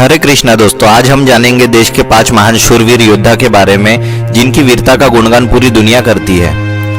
हरे कृष्णा दोस्तों, आज हम जानेंगे देश के 5 महान शूरवीर योद्धा के बारे में जिनकी वीरता का गुणगान पूरी दुनिया करती है।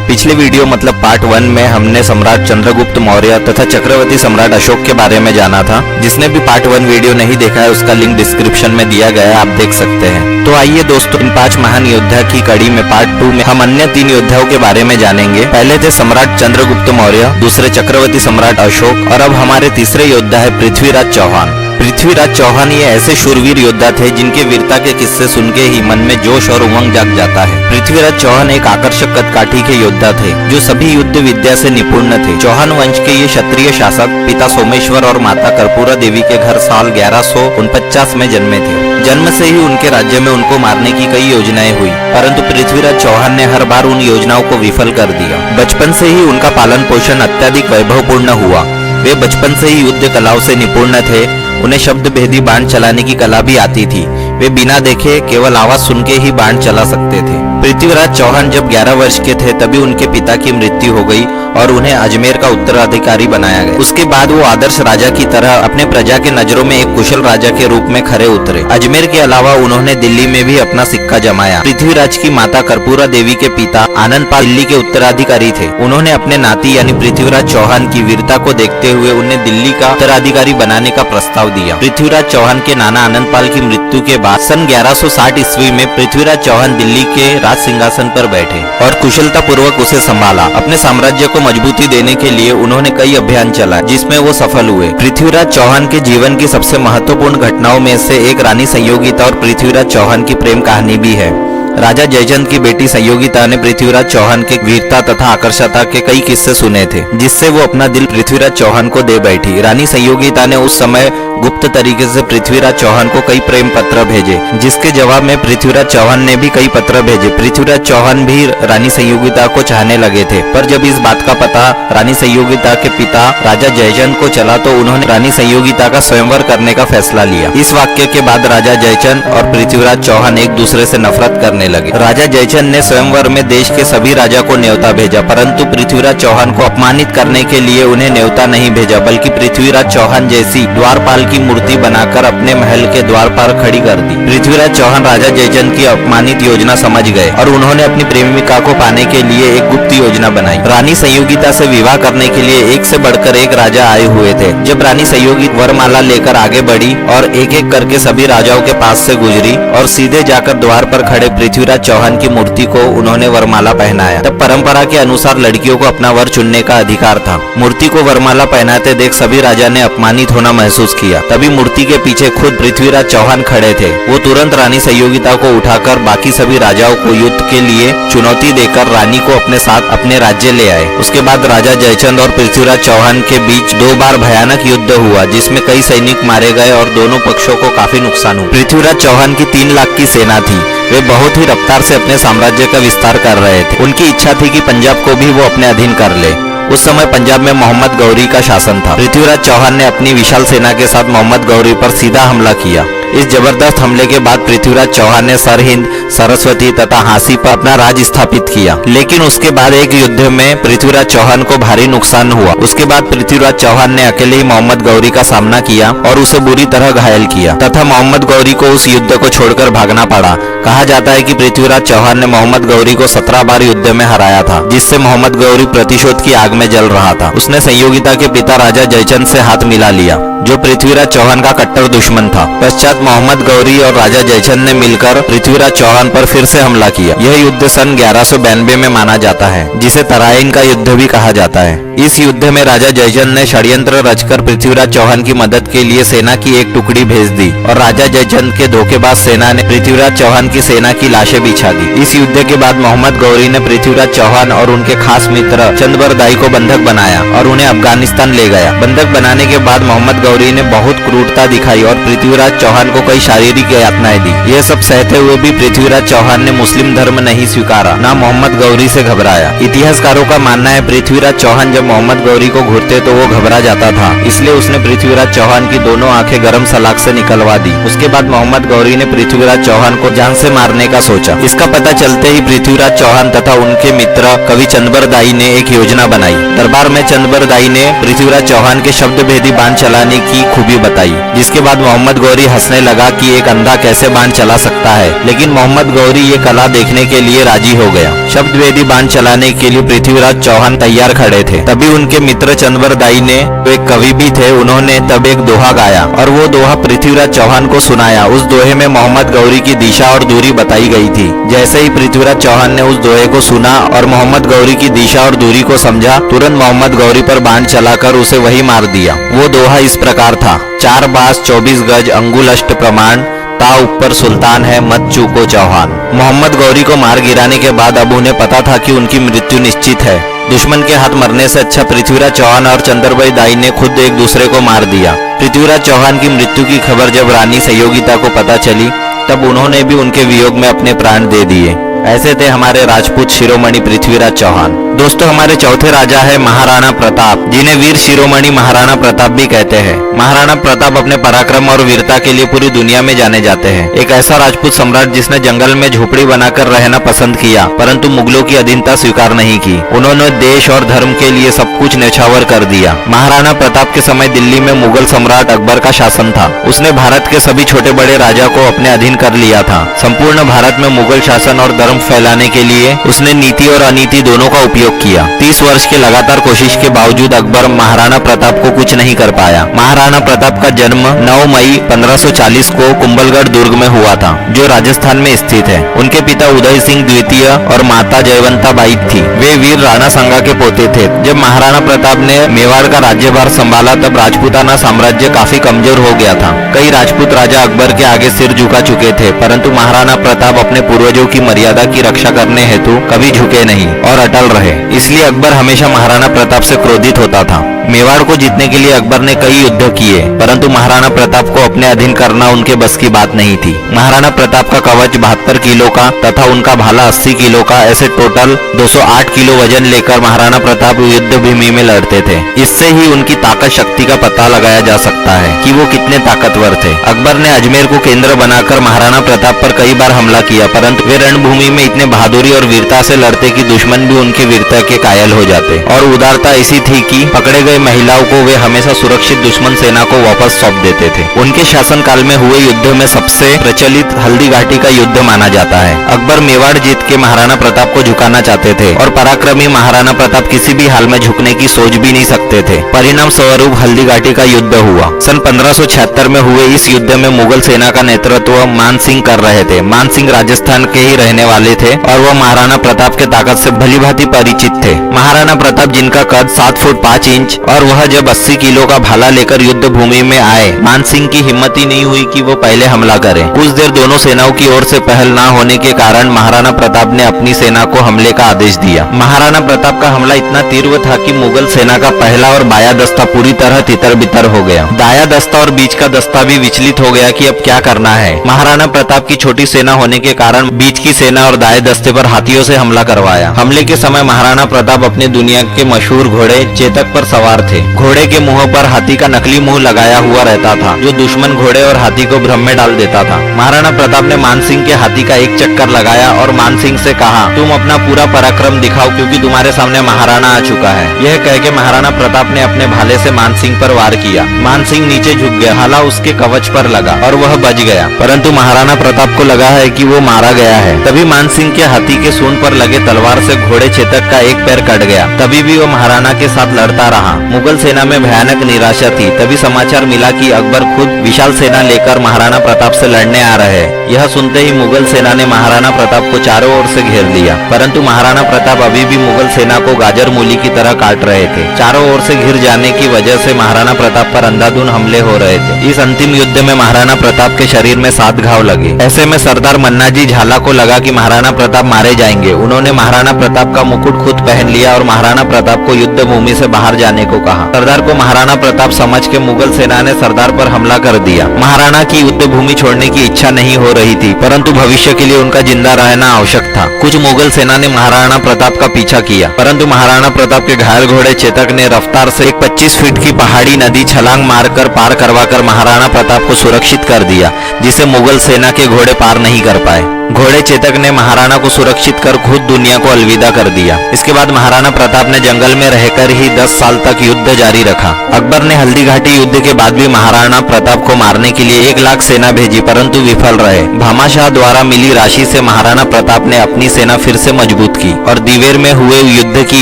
पिछले वीडियो मतलब पार्ट 1 में हमने सम्राट चंद्रगुप्त मौर्य तथा चक्रवर्ती सम्राट अशोक के बारे में जाना था। जिसने भी पार्ट 1 वीडियो नहीं देखा है उसका लिंक डिस्क्रिप्शन में दिया गया है, आप देख सकते हैं। तो आइए दोस्तों, इन 5 महान योद्धा की कड़ी में पार्ट 2 में हम अन्य 3 योद्धाओं के बारे में जानेंगे। पहले थे सम्राट चंद्रगुप्त मौर्य, दूसरे चक्रवर्ती सम्राट अशोक और अब हमारे तीसरे योद्धा है पृथ्वीराज चौहान। पृथ्वीराज चौहान ये ऐसे शूरवीर योद्धा थे जिनके वीरता के किस्से सुन के ही मन में जोश और उमंग जाग जाता है। पृथ्वीराज चौहान एक आकर्षक कदकाठी के योद्धा थे जो सभी युद्ध विद्या से निपुण थे। चौहान वंश के ये क्षत्रिय शासक पिता सोमेश्वर और माता कर्पूरा देवी के घर साल 1149 में जन्मे थे। जन्म से ही उनके राज्य में उनको मारने की कई योजनाएं हुई, परंतु पृथ्वीराज चौहान ने हर बार उन योजनाओं को विफल कर दिया। बचपन से ही उनका पालन पोषण अत्यधिक वैभवपूर्ण हुआ। वे बचपन से ही युद्ध कलाओं से निपुण थे। उन्हें शब्द भेदी बाण चलाने की कला भी आती थी। वे बिना देखे केवल आवाज सुन के ही बाण चला सकते थे। पृथ्वीराज चौहान जब 11 वर्ष के थे तभी उनके पिता की मृत्यु हो गई और उन्हें अजमेर का उत्तराधिकारी बनाया गया। उसके बाद वो आदर्श राजा की तरह अपने प्रजा के नजरों में एक कुशल राजा के रूप में खरे उतरे। अजमेर के अलावा उन्होंने दिल्ली में भी अपना सिक्का जमाया। पृथ्वीराज की माता कर्पूरा देवी के पिता आनंदपाल दिल्ली के उत्तराधिकारी थे। उन्होंने अपने नाती यानी पृथ्वीराज चौहान की वीरता को देखते हुए उन्हें दिल्ली का उत्तराधिकारी बनाने का प्रस्ताव दिया। पृथ्वीराज चौहान के नाना आनंदपाल की मृत्यु के बाद सन 1160 ईस्वी में पृथ्वीराज चौहान दिल्ली के राज सिंहासन पर बैठे और कुशलता पूर्वक उसे संभाला। अपने साम्राज्य को मजबूती देने के लिए उन्होंने कई अभियान चलाए जिसमें वो सफल हुए। पृथ्वीराज चौहान के जीवन की सबसे महत्वपूर्ण घटनाओं में से एक रानी संयोगिता और पृथ्वीराज चौहान की प्रेम कहानी भी है। राजा जयचंद की बेटी संयोगिता ने पृथ्वीराज चौहान के वीरता तथा आकर्षता के कई किस्से सुने थे, जिससे वो अपना दिल पृथ्वीराज चौहान को दे बैठी। रानी संयोगिता ने उस समय गुप्त तरीके से पृथ्वीराज चौहान को कई प्रेम पत्र भेजे, जिसके जवाब में पृथ्वीराज चौहान ने भी कई पत्र भेजे। पृथ्वीराज चौहान भी रानी संयोगिता को चाहने लगे थे, पर जब इस बात का पता रानी संयोगिता के पिता राजा जयचंद को चला तो उन्होंने रानी संयोगिता का स्वयंवर करने का फैसला लिया। इस वाक्य के बाद राजा जयचंद और पृथ्वीराज चौहान एक दूसरे से नफरत करने लगे। राजा जयचंद ने स्वयंवर में देश के सभी राजा को न्योता भेजा, परंतु पृथ्वीराज चौहान को अपमानित करने के लिए उन्हें न्योता नहीं भेजा, बल्कि पृथ्वीराज चौहान जैसी द्वारपाल की मूर्ति बनाकर अपने महल के द्वार पर खड़ी कर दी। पृथ्वीराज चौहान राजा जयचंद की अपमानित योजना समझ गए और उन्होंने अपनी प्रेमिका को पाने के लिए एक गुप्त योजना बनाई। रानी संयोगिता से विवाह करने के लिए एक से बढ़कर एक राजा आए हुए थे। जब रानी संयोगिता वरमाला लेकर आगे बढ़ी और एक एक करके सभी राजाओं के पास से गुजरी और सीधे जाकर द्वार पर खड़े पृथ्वीराज चौहान की मूर्ति को उन्होंने वरमाला पहनाया। तब परंपरा के अनुसार लड़कियों को अपना वर चुनने का अधिकार था। मूर्ति को वरमाला पहनाते देख सभी राजा ने अपमानित होना महसूस किया। तभी मूर्ति के पीछे खुद पृथ्वीराज चौहान खड़े थे। वो तुरंत रानी संयोगिता को उठाकर बाकी सभी राजाओं को युद्ध के लिए चुनौती देकर रानी को अपने साथ अपने राज्य ले आए। उसके बाद राजा जयचंद और पृथ्वीराज चौहान के बीच 2 बार भयानक युद्ध हुआ, जिसमें कई सैनिक मारे गए और दोनों पक्षों को काफी नुकसान हुआ। पृथ्वीराज चौहान की 3 लाख की सेना थी। वे बहुत ही रफ्तार से अपने साम्राज्य का विस्तार कर रहे थे। उनकी इच्छा थी कि पंजाब को भी वो अपने अधीन कर ले। उस समय पंजाब में मोहम्मद गौरी का शासन था। पृथ्वीराज चौहान ने अपनी विशाल सेना के साथ मोहम्मद गौरी पर सीधा हमला किया। इस जबरदस्त हमले के बाद पृथ्वीराज चौहान ने सरहिंद, सरस्वती तथा हांसी पर अपना राज स्थापित किया। लेकिन उसके बाद एक युद्ध में पृथ्वीराज चौहान को भारी नुकसान हुआ। उसके बाद पृथ्वीराज चौहान ने अकेले ही मोहम्मद गौरी का सामना किया और उसे बुरी तरह घायल किया तथा मोहम्मद गौरी को उस युद्ध को छोड़कर भागना पड़ा। कहा जाता है कि पृथ्वीराज चौहान ने मोहम्मद गौरी को 17 बार युद्ध में हराया था, जिससे मोहम्मद गौरी प्रतिशोध की आग में जल रहा था। उसने संयोगिता के पिता राजा जयचंद से हाथ मिला लिया, जो पृथ्वीराज चौहान का कट्टर दुश्मन था। पश्चात मोहम्मद गौरी और राजा जयचंद ने मिलकर पृथ्वीराज चौहान पर फिर से हमला किया। यह युद्ध सन 1192 में माना जाता है, जिसे तराइन का युद्ध भी कहा जाता है। इस युद्ध में राजा जयचंद ने षड्यंत्र रचकर पृथ्वीराज चौहान की मदद के लिए सेना की एक टुकड़ी भेज दी और राजा जयचंद के धोखेबाज सेना ने पृथ्वीराज चौहान की सेना की लाशें बिछा दी। इस युद्ध के बाद मोहम्मद गौरी ने पृथ्वीराज चौहान और उनके खास मित्र चंदबरदाई को बंधक बनाया और उन्हें अफगानिस्तान ले गया। बंधक बनाने के बाद मोहम्मद गौरी ने बहुत क्रूरता दिखाई और पृथ्वीराज चौहान को कई शारीरिक यातनाएं दी। यह सब सहते हुए भी पृथ्वीराज चौहान ने मुस्लिम धर्म नहीं स्वीकारा, न मोहम्मद गौरी से घबराया। इतिहासकारों का मानना है पृथ्वीराज चौहान जब मोहम्मद गौरी को घूरते तो वो घबरा जाता था, इसलिए उसने पृथ्वीराज चौहान की दोनों आंखें गर्म सलाख से निकलवा दी। उसके बाद मोहम्मद गौरी ने पृथ्वीराज चौहान को जान से मारने का सोचा। इसका पता चलते ही पृथ्वीराज चौहान तथा उनके मित्र कवि चंदबरदाई ने एक योजना बनाई। दरबार में चंदबरदाई ने पृथ्वीराज चौहान के शब्द भेदी बाण चलाने की खूबी बताई, जिसके बाद मोहम्मद गौरी हंसने लगा कि एक अंधा कैसे बाण चला सकता है, लेकिन मोहम्मद गौरी ये कला देखने के लिए राजी हो गया। शब्द वेदी बाण चलाने के लिए पृथ्वीराज चौहान तैयार खड़े थे। तभी उनके मित्र चंद्रवर दाई ने, जो एक कवि भी थे, उन्होंने तब एक दोहा गाया और वो दोहा पृथ्वीराज चौहान को सुनाया। उस दोहे में मोहम्मद गौरी की दिशा और दूरी बताई गई थी। जैसे ही पृथ्वीराज चौहान ने उस दोहे को सुना और मोहम्मद गौरी की दिशा और दूरी को समझा, तुरंत मोहम्मद गौरी पर बाण चलाकर उसे वही मार दिया। वो दोहा इस प्रकार था: 4 बास 24 गज अंगुल अष्ट प्रमाण, ता ऊपर सुल्तान है मत चूको चौहान। मोहम्मद गौरी को मार गिराने के बाद अब उन्हें पता था कि उनकी मृत्यु निश्चित है। दुश्मन के हाथ मरने से अच्छा पृथ्वीराज चौहान और चंद्रभाई दाई ने खुद एक दूसरे को मार दिया। पृथ्वीराज चौहान की मृत्यु की खबर जब रानी सहयोगिता को पता चली, तब उन्होंने भी उनके वियोग में अपने प्राण दे दिए। ऐसे थे हमारे राजपूत शिरोमणि पृथ्वीराज चौहान। दोस्तों, हमारे चौथे राजा है महाराणा प्रताप, जिन्हें वीर शिरोमणि महाराणा प्रताप भी कहते हैं। महाराणा प्रताप अपने पराक्रम और वीरता के लिए पूरी दुनिया में जाने जाते हैं। एक ऐसा राजपूत सम्राट जिसने जंगल में झोपड़ी बनाकर रहना पसंद किया, परंतु मुगलों की अधीनता स्वीकार नहीं की। उन्होंने देश और धर्म के लिए सब कुछ न्यौछावर कर दिया। महाराणा प्रताप के समय दिल्ली में मुगल सम्राट अकबर का शासन था। उसने भारत के सभी छोटे बड़े राजा को अपने अधीन कर लिया था। संपूर्ण भारत में मुगल शासन और धर्म फैलाने के लिए उसने नीति और अनीति दोनों का उपयोग किया। 30 वर्ष की लगातार कोशिश के बावजूद अकबर महाराणा प्रताप को कुछ नहीं कर पाया। महाराणा प्रताप का जन्म 9 मई 1540 को कुंभलगढ़ दुर्ग में हुआ था, जो राजस्थान में स्थित है। उनके पिता उदय सिंह द्वितीय और माता जयवंता बाई थी। वे वीर राणा सांगा के पोते थे। जब महाराणा प्रताप ने मेवाड़ का राज्यभार संभाला, तब राजपूताना साम्राज्य काफी कमजोर हो गया था। कई राजपूत राजा अकबर के आगे सिर झुका चुके थे, परंतु महाराणा प्रताप अपने पूर्वजों की मर्यादा की रक्षा करने हेतु कभी झुके नहीं और अटल रहे। इसलिए अकबर हमेशा महाराणा प्रताप से क्रोधित होता था। मेवाड़ को जीतने के लिए अकबर ने कई युद्ध किए, परंतु महाराणा प्रताप को अपने अधीन करना उनके बस की बात नहीं थी। महाराणा प्रताप का कवच 72 किलो का तथा उनका भाला 80 किलो का, ऐसे टोटल 208 किलो वजन लेकर महाराणा प्रताप युद्ध भूमि में लड़ते थे। इससे ही उनकी ताकत शक्ति का पता लगाया जा सकता है कि वो कितने ताकतवर थे। अकबर ने अजमेर को केंद्र बनाकर महाराणा प्रताप पर कई बार हमला किया, परंतु वे रणभूमि में इतने बहादुरी और वीरता से लड़ते कि दुश्मन भी उनकी वीरता के कायल हो जाते। और उदारता ऐसी थी कि पकड़े गए महिलाओं को वे हमेशा सुरक्षित दुश्मन सेना को वापस सौंप देते थे। उनके शासनकाल में हुए युद्ध में सबसे प्रचलित हल्दी घाटी का युद्ध माना जाता है। अकबर मेवाड़ जीत के महाराणा प्रताप को झुकाना चाहते थे और पराक्रमी महाराणा प्रताप किसी भी हाल में झुकने की सोच भी नहीं सकते थे। परिणाम स्वरूप हल्दी घाटी का युद्ध हुआ। सन 1576 में हुए इस युद्ध में मुगल सेना का नेतृत्व मान सिंह कर रहे थे। मान सिंह राजस्थान के ही रहने वाले थे और वह महाराणा प्रताप के ताकत से भलीभांति परिचित थे। महाराणा प्रताप, जिनका कद 7 फुट 5 इंच और वह जब 80 किलो का भाला लेकर युद्ध भूमि में आए, मान सिंह की हिम्मत ही नहीं हुई कि वो पहले हमला करें। कुछ देर दोनों सेनाओं की ओर से पहल ना होने के कारण महाराणा प्रताप ने अपनी सेना को हमले का आदेश दिया। महाराणा प्रताप का हमला इतना तीव्र था कि मुगल सेना का पहला और बाया दस्ता पूरी तरह तितर-बितर हो गया। दाया दस्ता और बीच का दस्ता भी विचलित हो गया कि अब क्या करना है। महाराणा प्रताप की छोटी सेना होने के कारण बीच की सेना और दाएं दस्ते पर हाथियों से हमला करवाया। हमले के समय महाराणा प्रताप अपने दुनिया के मशहूर घोड़े चेतक पर सवार थे। घोड़े के मुंह पर हाथी का नकली मुंह लगाया हुआ रहता था, जो दुश्मन घोड़े और हाथी को भ्रम में डाल देता था। महाराणा प्रताप ने मानसिंह के हाथी का एक चक्कर लगाया और मानसिंह से कहा, तुम अपना पूरा पराक्रम दिखाओ, क्योंकि तुम्हारे सामने महाराणा आ चुका है। यह कह के महाराणा प्रताप ने अपने भाले से मानसिंह पर वार किया। मानसिंह नीचे झुक गया, भाला उसके कवच पर लगा और वह बच गया, परंतु महाराणा प्रताप को लगा है कि वो मारा गया है। तभी मानसिंह के हाथी के सूंड पर लगे तलवार से घोड़े चेतक का एक पैर कट गया। तभी भी वो महाराणा के साथ लड़ता रहा। मुगल सेना में भयानक निराशा थी। तभी समाचार मिला कि अकबर खुद विशाल सेना लेकर महाराणा प्रताप से लड़ने आ रहे हैं। यह सुनते ही मुगल सेना ने महाराणा प्रताप को चारों ओर से घेर लिया, परंतु महाराणा प्रताप अभी भी मुगल सेना को गाजर मूली की तरह काट रहे थे। चारों ओर से घिर जाने की वजह से महाराणा प्रताप पर अंधाधुंध हमले हो रहे थे। इस अंतिम युद्ध में महाराणा प्रताप के शरीर में 7 घाव लगे। ऐसे में सरदार मन्नाजी झाला को लगा कि महाराणा प्रताप मारे जाएंगे। उन्होंने महाराणा प्रताप का मुकुट खुद पहन लिया और महाराणा प्रताप को युद्ध भूमि से बाहर जाने को कहा। सरदार को महाराणा प्रताप समझ के मुगल सेना ने सरदार पर हमला कर दिया। महाराणा की युद्ध भूमि छोड़ने की इच्छा नहीं हो रही थी, परंतु भविष्य के लिए उनका जिंदा रहना आवश्यक था। कुछ मुगल सेना ने महाराणा प्रताप का पीछा किया, परंतु महाराणा प्रताप के घायल घोड़े चेतक ने रफ्तार से एक 25 फीट की पहाड़ी नदी छलांग मारकर पार करवाकर महाराणा प्रताप को सुरक्षित कर दिया, जिसे मुगल सेना के घोड़े पार नहीं कर पाए। घोड़े चेतक ने महाराणा को सुरक्षित कर खुद दुनिया को अलविदा कर दिया। इसके बाद महाराणा प्रताप ने जंगल में रहकर ही 10 साल तक युद्ध जारी रखा। अकबर ने हल्दी घाटी युद्ध के बाद भी महाराणा प्रताप को मारने के लिए 1 लाख सेना भेजी, परंतु विफल रहे। भामाशाह द्वारा मिली राशि से महाराणा प्रताप ने अपनी सेना फिर से मजबूत की और दिवेर में हुए युद्ध की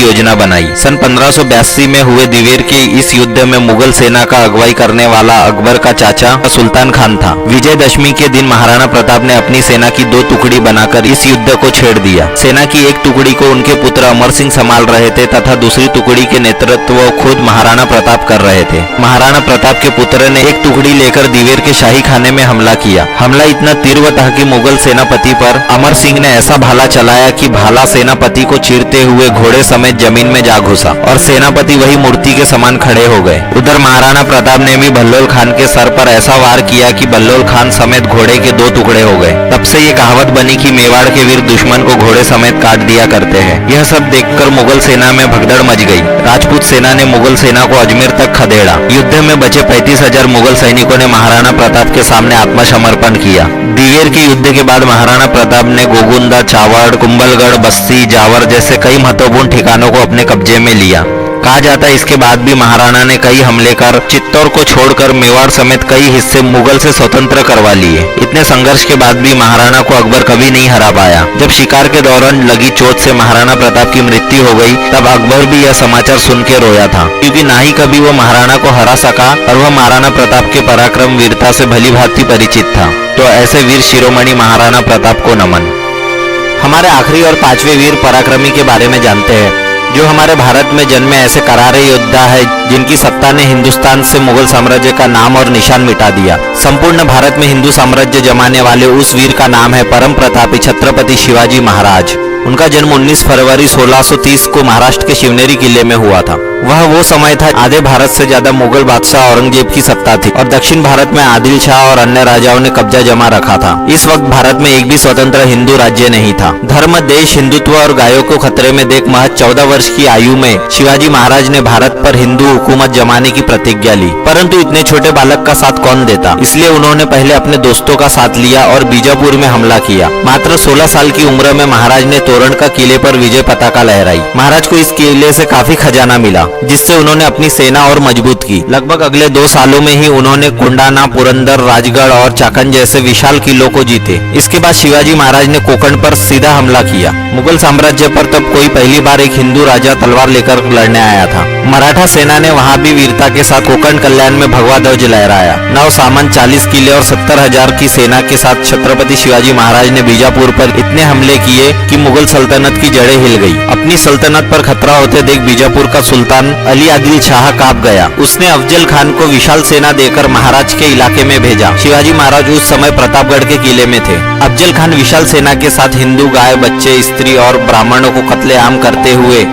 योजना बनाई। सन 1582 में हुए दिवेर के इस युद्ध में मुगल सेना का अगुवाई करने वाला अकबर का चाचा सुल्तान खान था। विजयदशमी के दिन महाराणा प्रताप ने अपनी सेना की 2 टुकड़ी बनाकर इस युद्ध को छेड़ दिया। सेना की एक टुकड़ी को उनके पुत्र अमर सिंह संभाल रहे थे तथा दूसरी टुकड़ी के नेतृत्व खुद महाराणा प्रताप कर रहे थे। महाराणा प्रताप के पुत्र ने एक टुकड़ी लेकर दिवेर के शाही खाने में हमला किया। हमला इतना तीव्र था कि मुगल सेनापति पर अमर सिंह ने ऐसा भाला चलाया कि भाला सेनापति को चीरते हुए घोड़े समेत जमीन में जा घुसा और सेनापति वही मूर्ति के समान खड़े हो गए। उधर महाराणा प्रताप ने भी बल्लोल खान के सर पर ऐसा वार किया कि बल्लोल खान समेत घोड़े के 2 टुकड़े हो गए। तब से ये कहावत बनी कि मेवाड़ के वीर दुश्मन को घोड़े समेत काट दिया करते हैं। यह सब देखकर मुगल सेना में भगदड़ मच गई। राजपूत सेना ने मुगल सेना को अजमेर तक खदेड़ा। युद्ध में बचे 35,000 मुगल सैनिकों ने महाराणा प्रताप के सामने आत्मसमर्पण किया। दिवेर के युद्ध के बाद महाराणा प्रताप ने गोगुंदा, चावड़, कुंभलगढ़, बस्सी, जावर जैसे कई महत्वपूर्ण ठिकानों को अपने कब्जे में लिया। कहा जाता है इसके बाद भी महाराणा ने कई हमले कर चित्तौड़ को छोड़कर मेवाड़ समेत कई हिस्से मुगल से स्वतंत्र करवा लिए। इतने संघर्ष के बाद भी महाराणा को अकबर कभी नहीं हरा पाया। जब शिकार के दौरान लगी चोट से महाराणा प्रताप की मृत्यु हो गई, तब अकबर भी यह समाचार सुन के रोया था, क्योंकि ना ही कभी वो महाराणा को हरा सका और वह महाराणा प्रताप के पराक्रम वीरता से भली भांति परिचित था। तो ऐसे वीर शिरोमणि महाराणा प्रताप को नमन। हमारे आखिरी और 5वें वीर पराक्रमी के बारे में जानते हैं, जो हमारे भारत में जन्मे ऐसे करारे योद्धा है जिनकी सत्ता ने हिंदुस्तान से मुगल साम्राज्य का नाम और निशान मिटा दिया। संपूर्ण भारत में हिंदू साम्राज्य जमाने वाले उस वीर का नाम है परम प्रतापी छत्रपति शिवाजी महाराज। उनका जन्म 19 फरवरी 1630 को महाराष्ट्र के शिवनेरी किले में हुआ था। वह वो समय था आधे भारत से ज्यादा मुगल बादशाह औरंगजेब की सत्ता थी और दक्षिण भारत में आदिल शाह और अन्य राजाओं ने कब्जा जमा रखा था। इस वक्त भारत में एक भी स्वतंत्र हिंदू राज्य नहीं था। धर्म, देश, हिंदुत्व और गायों को खतरे में देख महज 14 वर्ष की आयु में शिवाजी महाराज ने भारत पर हिंदू हुकूमत जमाने की प्रतिज्ञा ली। परंतु इतने छोटे बालक का साथ कौन देता, इसलिए उन्होंने पहले अपने दोस्तों का साथ लिया और बीजापुर में हमला किया। मात्र 16 साल की उम्र में महाराज ने तोरण का किले पर विजय पताका लहराई। महाराज को इस किले से काफी खजाना मिला, जिससे उन्होंने अपनी सेना और मजबूत की। लगभग अगले 2 सालों में ही उन्होंने कोंडाना, पुरंदर, राजगढ़ और चाकन जैसे विशाल किलों को जीते। इसके बाद शिवाजी महाराज ने कोंकण पर सीधा हमला किया। मुगल साम्राज्य पर तब कोई पहली बार एक हिंदू राजा तलवार लेकर लड़ने आया था। मराठा सेना ने वहां भी वीरता के साथ कोंकण कल्याण में भगवा ध्वज लहराया। 9 सामंत, 40 किले और 70,000 की सेना के साथ छत्रपति शिवाजी महाराज ने बीजापुर पर इतने हमले किए कि मुगल सल्तनत की जड़ें हिल गई। अपनी सल्तनत पर खतरा होते देख बीजापुर का सुल्तान अली आदिल शाह कांप गया। उसने अफजल खान को विशाल सेना देकर महाराज के इलाके में भेजा। शिवाजी महाराज उस समय प्रतापगढ़ के किले में थे। अफजल खान विशाल सेना के साथ हिंदू, गाय, बच्चे, स्त्री और ब्राह्मणों को कत्लेआम करते हुए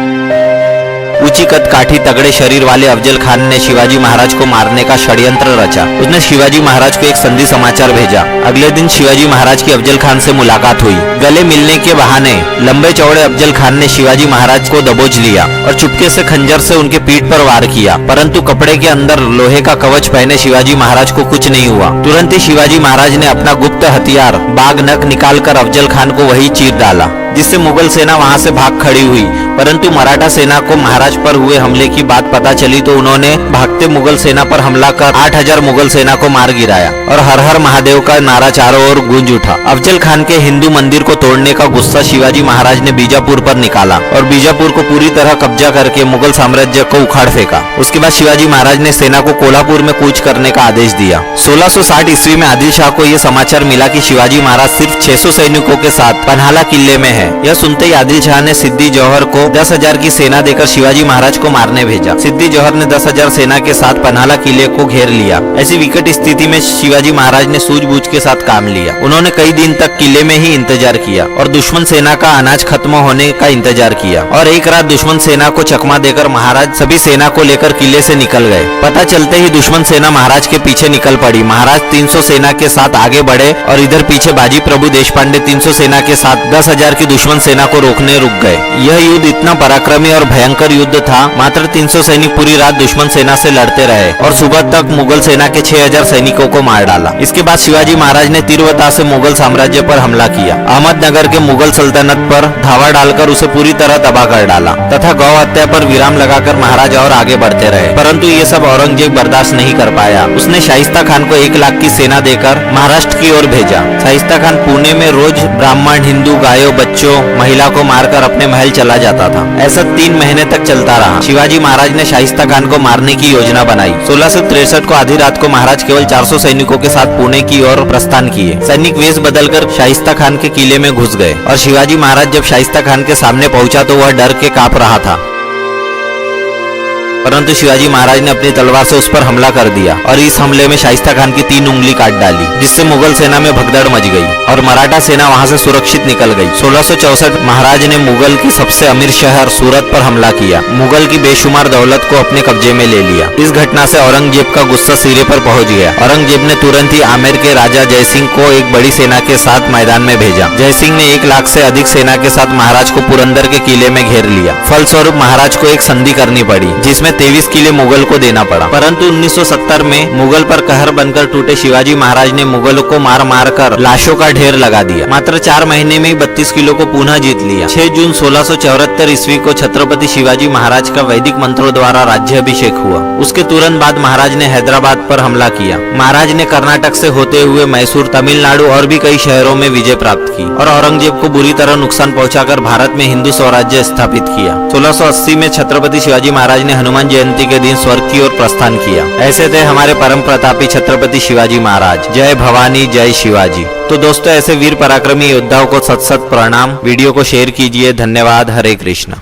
ऊंची कद काठी तगड़े शरीर वाले अफजल खान ने शिवाजी महाराज को मारने का षड्यंत्र रचा। उसने शिवाजी महाराज को एक संधि समाचार भेजा। अगले दिन शिवाजी महाराज की अफजल खान से मुलाकात हुई। गले मिलने के बहाने लंबे चौड़े अफजल खान ने शिवाजी महाराज को दबोच लिया और चुपके से खंजर से उनके पीठ पर वार किया, परंतु कपड़े के अंदर लोहे का कवच पहने शिवाजी महाराज को कुछ नहीं हुआ। तुरंत ही शिवाजी महाराज ने अपना गुप्त हथियार बाघ नख निकालकर अफजल खान को वही चीर डाला, जिससे मुगल सेना वहां से भाग खड़ी हुई। परंतु मराठा सेना को महाराज पर हुए हमले की बात पता चली तो उन्होंने भागते मुगल सेना पर हमला कर 8,000 मुगल सेना को मार गिराया और हर हर महादेव का नारा चारों ओर गूंज उठा। अफजल खान के हिंदू मंदिर को तोड़ने का गुस्सा शिवाजी महाराज ने बीजापुर पर निकाला और बीजापुर को पूरी तरह कब्जा करके मुगल साम्राज्य को उखाड़ फेंका। उसके बाद शिवाजी महाराज ने सेना को कोल्हापुर में कूच करने का आदेश दिया। 1660 ईस्वी में आदिल शाह को यह समाचार मिला कि शिवाजी महाराज सिर्फ 600 सैनिकों के साथ पन्हाला किले में है। यह सुनते ही आदिल शाह ने सिद्दी जौहर को 10,000 की सेना देकर शिवाजी महाराज को मारने भेजा। सिद्दी जौहर ने 10,000 सेना के साथ पन्हाला किले को घेर लिया। ऐसी विकट स्थिति में शिवाजी महाराज ने सूझबूझ के साथ काम लिया। उन्होंने कई दिन तक किले में ही इंतजार किया और दुश्मन सेना का अनाज खत्म होने का इंतजार किया और एक रात दुश्मन सेना को चकमा देकर महाराज सभी सेना को लेकर किले से निकल गए। पता चलते ही दुश्मन सेना महाराज के पीछे निकल पड़ी। महाराज 300 सेना के साथ आगे बढ़े और इधर पीछे बाजी प्रभु देशपांडे 300 सेना के साथ 10,000 की दुश्मन सेना को रोकने रुक गए। यह युद्ध इतना पराक्रमी और भयंकर युद्ध था। मात्र 300 सैनिक पूरी रात दुश्मन सेना से लड़ते रहे और सुबह तक मुगल सेना के 6000 सैनिकों को मार डाला। इसके बाद शिवाजी महाराज ने तीव्रता से मुगल साम्राज्य पर हमला किया। अहमदनगर के मुगल सल्तनत पर धावा डालकर उसे पूरी तरह तबाह कर डाला तथा गौ हत्या पर विराम लगाकर महाराज और आगे बढ़ते रहे। परंतु ये सब औरंगजेब बर्दाश्त नहीं कर पाया। उसने शाइस्ता खान को 1 लाख की सेना देकर महाराष्ट्र की ओर भेजा। शाइस्ता खान पुणे में रोज ब्राह्मण, हिंदू, गायों, बच्चों, महिला को मारकर अपने महल चला जाता था। ऐसा 3 महीने तक चलता रहा। शिवाजी महाराज ने शाइस्ता खान को मारने की योजना बनाई। 1663 को आधी रात को महाराज केवल 400 सैनिकों के साथ पुणे की ओर प्रस्थान किए। सैनिक वेश बदलकर शाइस्ता खान के किले में घुस गए और शिवाजी महाराज जब शाइस्ता खान के सामने पहुंचा तो वह डर के कांप रहा था। परंतु शिवाजी महाराज ने अपनी तलवार से उस पर हमला कर दिया और इस हमले में शाइस्ता खान की 3 उंगली काट डाली, जिससे मुगल सेना में भगदड़ मच गई और मराठा सेना वहां से सुरक्षित निकल गई। 1664 महाराज ने मुगल की सबसे अमीर शहर सूरत पर हमला किया। मुगल की बेशुमार दौलत को अपने कब्जे में ले लिया। इस घटना से औरंगजेब का गुस्सा सिरे पर पहुंच गया। औरंगजेब ने तुरंत ही आमेर के राजा जयसिंह को एक बड़ी सेना के साथ मैदान में भेजा। जयसिंह ने 1 लाख से अधिक सेना के साथ महाराज को पुरंदर के किले में घेर लिया। फलस्वरूप महाराज को एक संधि करनी पड़ी, जिसमें 23 किले मुगल को देना पड़ा। परंतु 1970 में मुगल पर कहर बनकर टूटे शिवाजी महाराज ने मुगलों को मार मार कर लाशों का ढेर लगा दिया। मात्र 4 महीने में ही 32 किलो को पुनः जीत लिया। 6 जून 1674 ईस्वी को छत्रपति शिवाजी महाराज का वैदिक मंत्रों द्वारा राज्याभिषेक हुआ। उसके तुरंत बाद महाराज ने हैदराबाद पर हमला किया। महाराज ने कर्नाटक से होते हुए मैसूर, तमिलनाडु और भी कई शहरों में विजय प्राप्त की और औरंगजेब को बुरी तरह नुकसान पहुंचाकर भारत में हिंदू स्वराज्य स्थापित किया। 1680 में छत्रपति शिवाजी महाराज ने हनुमान जयंती के दिन स्वर्ग की ओर प्रस्थान किया। ऐसे थे हमारे परम प्रतापी छत्रपति शिवाजी महाराज। जय भवानी, जय शिवाजी। तो दोस्तों, ऐसे वीर पराक्रमी योद्धाओं को सत सत प्रणाम। वीडियो को शेयर कीजिए। धन्यवाद। हरे कृष्ण।